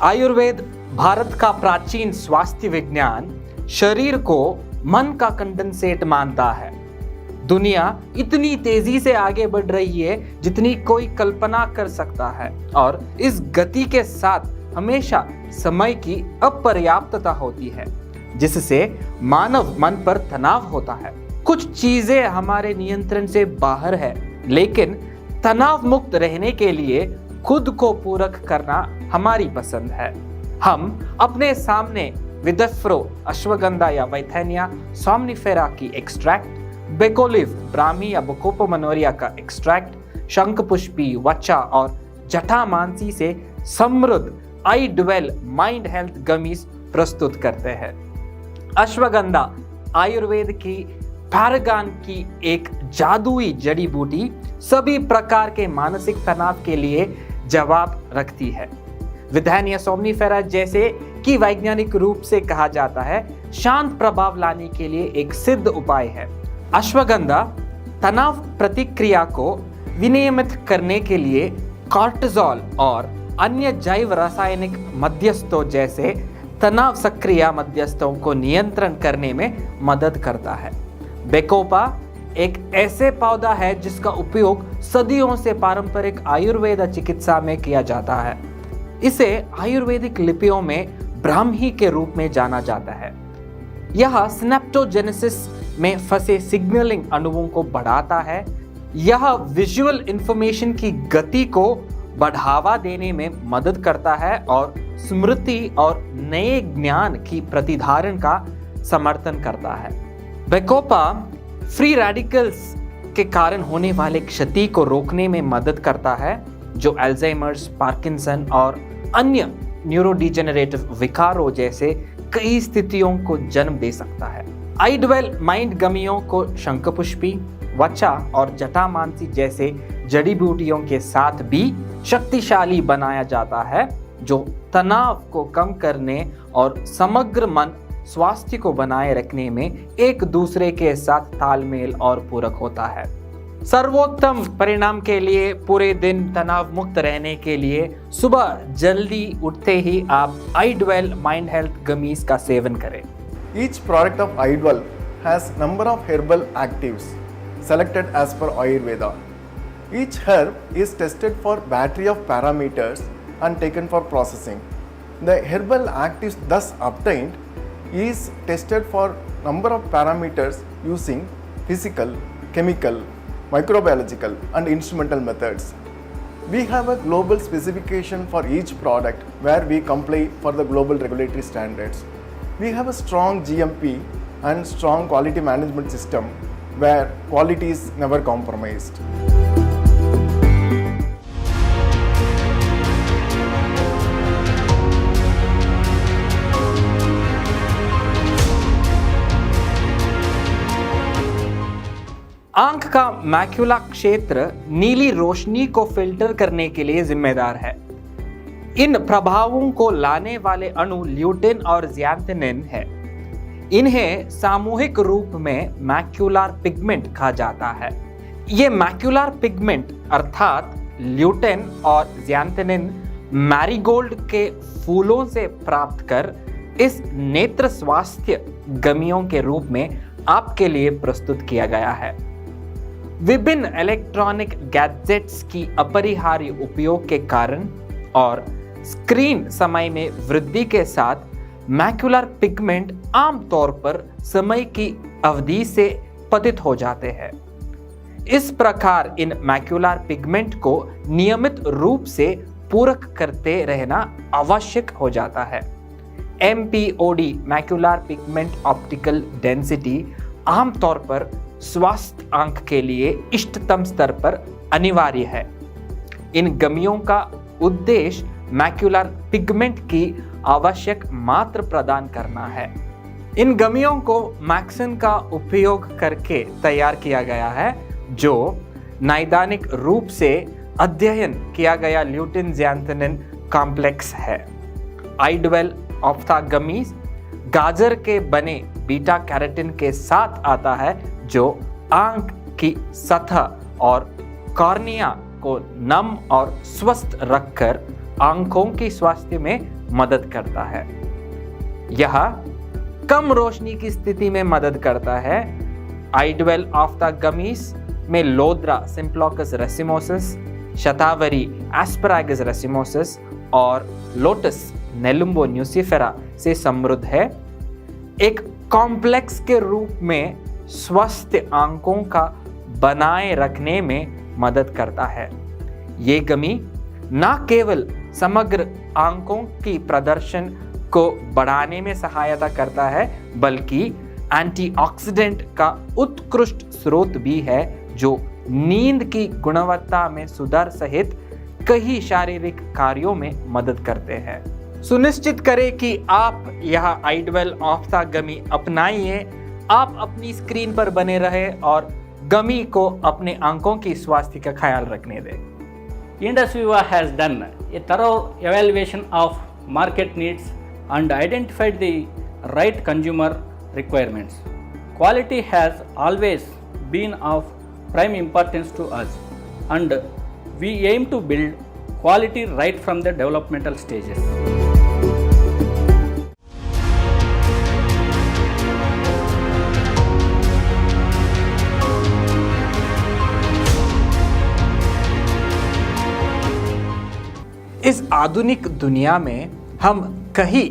आयुर्वेद भारत का प्राचीन स्वास्थ्य विज्ञान शरीर को मन का कंडेंसेट मानता है। दुनिया इतनी तेजी से आगे बढ़ रही है जितनी कोई कल्पना कर सकता है, और इस गति के साथ हमेशा समय की अपर्याप्तता होती है, जिससे मानव मन पर तनाव होता है। कुछ चीजें हमारे नियंत्रण से बाहर है, लेकिन तनाव मुक्त रहने के लिए खुद को पूरक करना हमारी पसंद है। हम अपने सामने विदफ्रो अश्वगंधा या वैथेनिया सोमनिफेरा की एक्सट्रैक्ट, बेकोलिव ब्राह्मी या बकोपो मनोरिया का एक्सट्रैक्ट, शंखपुष्पी, वचा और जटामांसी से समृद्ध आई ड्वेल माइंड हेल्थ गमीज प्रस्तुत करते हैं। अश्वगंधा आयुर्वेद की पैरागन की एक जादुई जड़ी बूटी सभी प्रकार के मानसिक तनाव के लिए जवाब रखती है। विथेनिया सोमनिफेरा, जैसे कि वैज्ञानिक रूप से कहा जाता है, शांत प्रभाव लाने के लिए एक सिद्ध उपाय है। अश्वगंधा तनाव प्रतिक्रिया को विनियमित करने के लिए कॉर्टिसोल और अन्य जैव रासायनिक मध्यस्थों जैसे तनाव सक्रिय मध्यस्थों को नियंत्रण करने में मदद करता है। बेकोपा एक ऐसे पौधा है जिसका उपयोग सदियों से पारंपरिक आयुर्वेद चिकित्सा में किया जाता है। इसे आयुर्वेदिक लिपियों में ब्राह्मी के रूप में जाना जाता है। यह सिनेप्टोजेनेसिस में फंसे सिग्नलिंग अणुओं को बढ़ाता है। यह विजुअल इंफॉर्मेशन की गति को बढ़ावा देने में मदद करता है और स्मृति और नए ज्ञान की प्रतिधारण का समर्थन करता है। बेकोपा फ्री रेडिकल्स के कारण होने वाले क्षति को रोकने में मदद करता है, जो अल्जाइमर्स, पार्किंसन और अन्य न्यूरोडिजेनरेटिव विकारों जैसे कई स्थितियों को जन्म दे सकता है। आइडवेल माइंड गमियों को शंखपुष्पी, वचा और जटामांसी जैसे जड़ी बूटियों के साथ भी शक्तिशाली बनाया जाता है, जो तनाव को कम करने और समग्र मन स्वास्थ्य को बनाए रखने में एक दूसरे के साथ तालमेल और पूरक होता है। सर्वोत्तम परिणाम के लिए पूरे दिन तनाव मुक्त रहने के लिए सुबह जल्दी उठते ही आप आइडवेल माइंड हेल्थ गमीज का सेवन करें। Each product of Idwell has number of herbal actives selected as per Ayurveda. Each herb is tested for battery of parameters and taken for processing. The herbal actives thus obtained is tested for number of parameters using physical, chemical, microbiological and instrumental methods. We have a global specification for each product where we comply for the global regulatory standards. We have a strong GMP and strong quality management system where quality is never compromised. आंख का macula क्षेत्र नीली रोशनी को filter करने के लिए जिम्मेदार है। इन प्रभावों को लाने वाले अणु ल्यूटिन और ज़ैंथेनिन है। इन्हें सामूहिक रूप में मैक्युलर पिगमेंट कहा जाता है। ये मैक्युलर पिगमेंट अर्थात ल्यूटिन और ज़ैंथेनिन मैरीगोल्ड के फूलों से प्राप्त कर इस नेत्र स्वास्थ्य गमियों के रूप में आपके लिए प्रस्तुत किया गया है। विभिन्न इलेक्ट्रॉनिक गैजेट्स की अपरिहार्य उपयोग के कारण और स्क्रीन समय में वृद्धि के साथ मैक्युलर पिगमेंट आमतौर पर समय की अवधि से पतित हो जाते हैं। इस प्रकार इन मैक्युलर पिगमेंट को नियमित रूप से पूरक करते रहना आवश्यक हो जाता है। MPOD macular pigment optical density आमतौर पर स्वास्थ्य आंख के लिए इष्टतम स्तर पर अनिवार्य है। इन गमियों का उद्देश्य मैक्युलर पिगमेंट की आवश्यक मात्रा प्रदान करना है। इन गमियों को मैक्सिन का उपयोग करके तैयार किया गया है, जो नैदानिक रूप से अध्ययन किया गया ल्यूटिन ज़ैंथेनिन कॉम्प्लेक्स है। आइडवेल ऑप्थागमीज गाजर के बने बीटा कैरोटीन के साथ आता है, जो आंख की सतह और कॉर्निया को नम और स्वस्थ रखकर आंखों की स्वास्थ्य में मदद करता है। यह कम रोशनी की स्थिति में मदद करता है। आइडवेल ऑप्थागमीज में लोद्रा सिम्प्लोकस रेसिमोसिस, शतावरी एस्परागस रेसिमोसिस और लोटस नेलुम्बो न्यूसिफेरा से समृद्ध है। एक कॉम्प्लेक्स के रूप में स्वस्थ आंखों का बनाए रखने में मदद करता है। ये गमी न केवल समग्र आंखों की प्रदर्शन को बढ़ाने में सहायता करता है, बल्कि एंटीऑक्सीडेंट का उत्कृष्ट स्रोत भी है, जो नींद की गुणवत्ता में सुधार सहित कई शारीरिक कार्यों में मदद करते हैं। सुनिश्चित करें कि आप यह आइडवेल ऑप्थागमी अपनाइए। आप अपनी स्क्रीन पर बने रहे और गमी को अपने आंखों की स्वास्थ्य का ख्याल रखने दें। Indus Viva has done a thorough evaluation of market needs and identified the right consumer requirements. Quality has always been of prime importance to us, and we aim to build quality right from the developmental stages. इस आधुनिक दुनिया में हम कई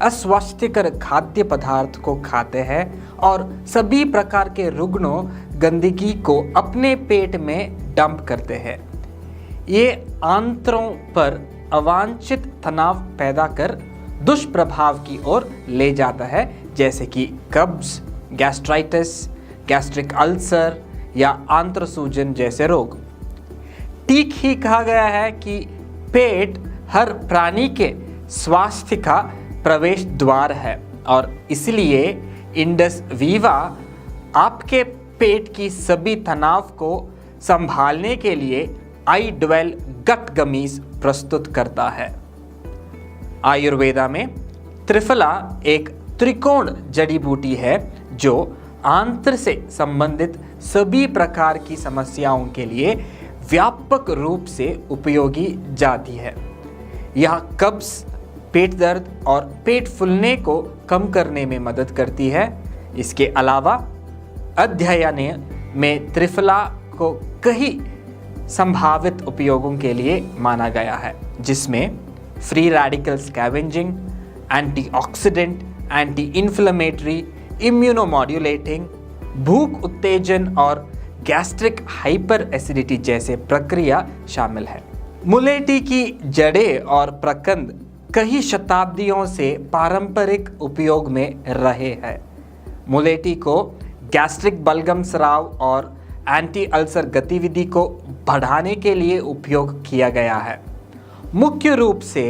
अस्वास्थ्यकर खाद्य पदार्थ को खाते हैं और सभी प्रकार के रुग्णों गंदगी को अपने पेट में डंप करते हैं। ये आंतों पर अवांछित तनाव पैदा कर दुष्प्रभाव की ओर ले जाता है, जैसे कि कब्ज, गैस्ट्राइटिस, गैस्ट्रिक अल्सर या आंत्र सूजन जैसे रोग। ठीक ही कहा गया है कि पेट हर प्राणी के स्वास्थ्य का प्रवेश द्वार है और इसलिए इंडस वीवा आपके पेट की सभी तनाव को संभालने के लिए आइडवेल गट गमीज प्रस्तुत करता है। आयुर्वेदा में त्रिफला एक त्रिकोण जड़ी बूटी है जो आंत्र से संबंधित सभी प्रकार की समस्याओं के लिए व्यापक रूप से उपयोगी जाती है। यह कब्ज, पेट दर्द और पेट फूलने को कम करने में मदद करती है। इसके अलावा अध्ययन में त्रिफला को कई संभावित उपयोगों के लिए माना गया है, जिसमें free radical scavenging, antioxidant, anti inflammatory, immunomodulating, भूख उत्तेजन और गैस्ट्रिक हाइपर एसिडिटी जैसे प्रक्रिया शामिल है। मुलेठी की जड़ें और प्रकंद कई शताब्दियों से पारंपरिक उपयोग में रहे हैं। मुलेठी को गैस्ट्रिक बलगम स्राव और एंटी अल्सर गतिविधि को बढ़ाने के लिए उपयोग किया गया है। मुख्य रूप से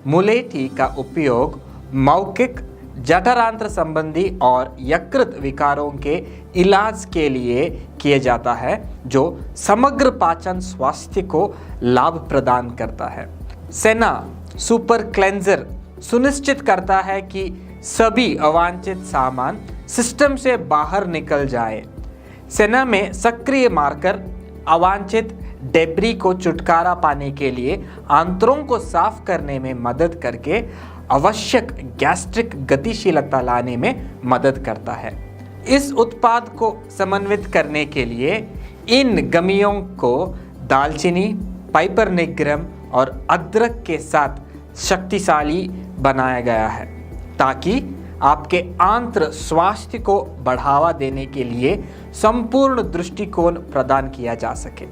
मुलेठी का उपयोग मौखिक, जठरांत्र संबंधी और यकृत विकारों के इलाज के लिए किया जाता है, जो समग्र पाचन स्वास्थ्य को लाभ प्रदान करता है। सेना सुपर क्लेंजर सुनिश्चित करता है कि सभी अवांछित सामान सिस्टम से बाहर निकल जाए। सेना में सक्रिय मार्कर अवांछित डेब्री को छुटकारा पाने के लिए आंतों को साफ करने में मदद करके आवश्यक गैस्ट्रिक गतिशीलता लाने में मदद करता है। इस उत्पाद को समन्वित करने के लिए इन गमियों को दालचीनी, पाइपरनिग्रम और अदरक के साथ शक्तिशाली बनाया गया है, ताकि आपके आंत्र स्वास्थ्य को बढ़ावा देने के लिए संपूर्ण दृष्टिकोण प्रदान किया जा सके।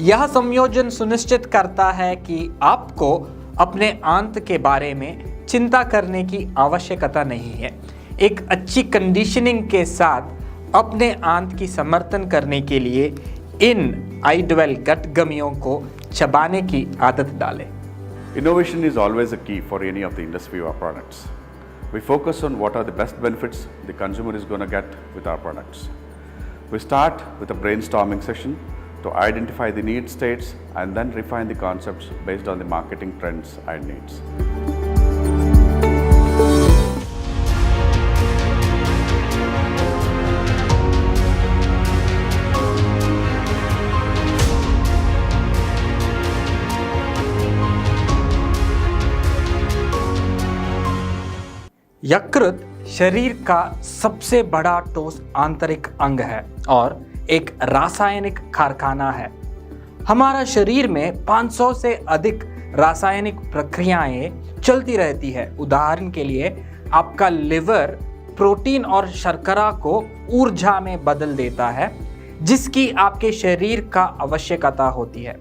यह संयोजन सुनिश्चित करता है कि आपको अपने आंत के बारे में चिंता करने की आवश्यकता नहीं है। एक अच्छी कंडीशनिंग के साथ अपने आंत की समर्थन करने के लिए इन आइडवेल गट गमियों को चबाने की आदत डालें। Innovation is always a key for any of the Indus Viva products. We focus on what are the best benefits the consumer is going to get with our products. We start with a brainstorming session to identify the need states and then refine the concepts based on the marketing trends and needs. यकृत शरीर का सबसे बड़ा ठोस आंतरिक अंग है और एक रासायनिक कारखाना है। हमारा शरीर में 500 से अधिक रासायनिक प्रक्रियाएं चलती रहती है। उदाहरण के लिए आपका लिवर प्रोटीन और शर्करा को ऊर्जा में बदल देता है, जिसकी आपके शरीर का आवश्यकता होती है।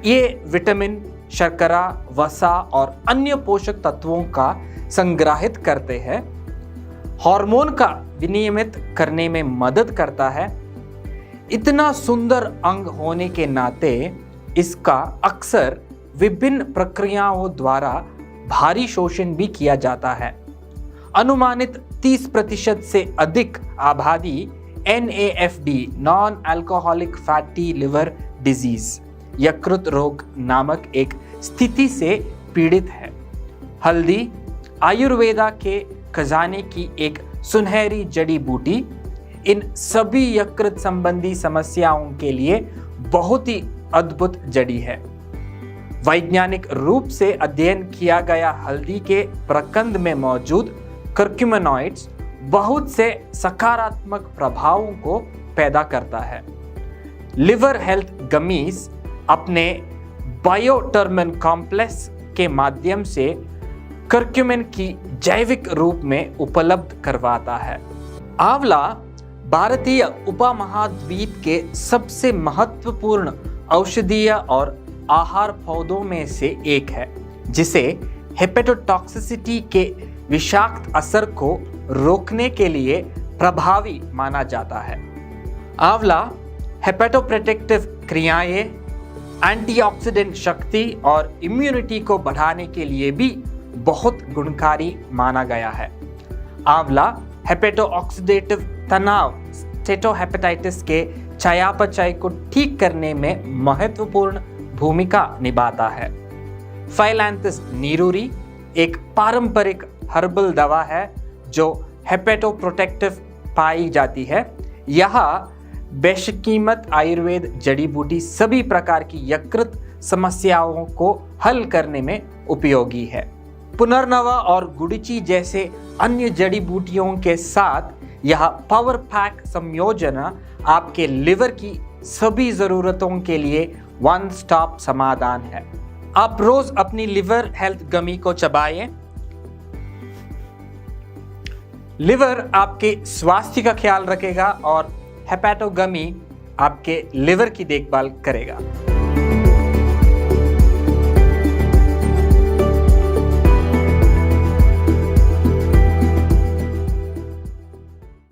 ये विटामिन, शर्करा, वसा और अन्य पोषक तत्वों का संग्रहित करते हैं, हार्मोन का विनियमित करने में मदद करता है। इतना सुंदर अंग होने के नाते इसका अक्सर विभिन्न प्रक्रियाओं द्वारा भारी शोषण भी किया जाता है। अनुमानित 30% से अधिक आबादी NAFD non alcoholic fatty liver disease यकृत रोग नामक एक स्थिति से पीड़ित है। हल्दी आयुर्वेदा के खजाने की एक सुनहरी जड़ी बूटी इन सभी यकृत संबंधी समस्याओं के लिए बहुत ही अद्भुत जड़ी है। वैज्ञानिक रूप से अध्ययन किया गया हल्दी के प्रकंद में मौजूद कर्क्यूमिनॉइड्स बहुत से सकारात्मक प्रभावों को पैदा करता है। लिवर हेल्थ गमीज अपने बायोटर्मन कॉम्प्लेक्स के माध्यम से कर्क्यूमिन की जैविक रूप में उपलब्ध करवाता है। आंवला भारतीय उपमहाद्वीप के सबसे महत्वपूर्ण औषधीय और आहार पौधों में से एक है, जिसे हेपेटोटॉक्सिसिटी के विषाक्त असर को रोकने के लिए प्रभावी माना जाता है। आंवला हेपेटोप्रोटेक्टिव क्रियाएं, एंटीऑक्सीडेंट शक्ति और इम्यूनिटी को बढ़ाने के लिए भी बहुत गुणकारी माना गया है। आंवला हेपेटोऑक्सीडेटिव तनाव, स्टेटोहेपेटाइटिस के चयापचय को ठीक करने में महत्वपूर्ण भूमिका निभाता है। फाइलैंथस नीरूरी एक पारंपरिक हर्बल दवा है जो हेपेटोप्रोटेक्टिव पाई जाती है। यह बेशकीमत आयुर्वेद जड़ी बूटी सभी प्रकार की यकृत समस्याओं को हल करने में उपयोगी है। पुनर्नवा और गुड़िची जैसे अन्य जड़ी बूटियों के साथ यह पावर पैक संयोजन आपके लिवर की सभी जरूरतों के लिए वन स्टॉप समाधान है। आप रोज अपनी लिवर हेल्थ गमी को चबाएं। लिवर आपके स्वास्थ्य का ख्याल रखेगा और हेपेटो गमी आपके लिवर की देखभाल करेगा।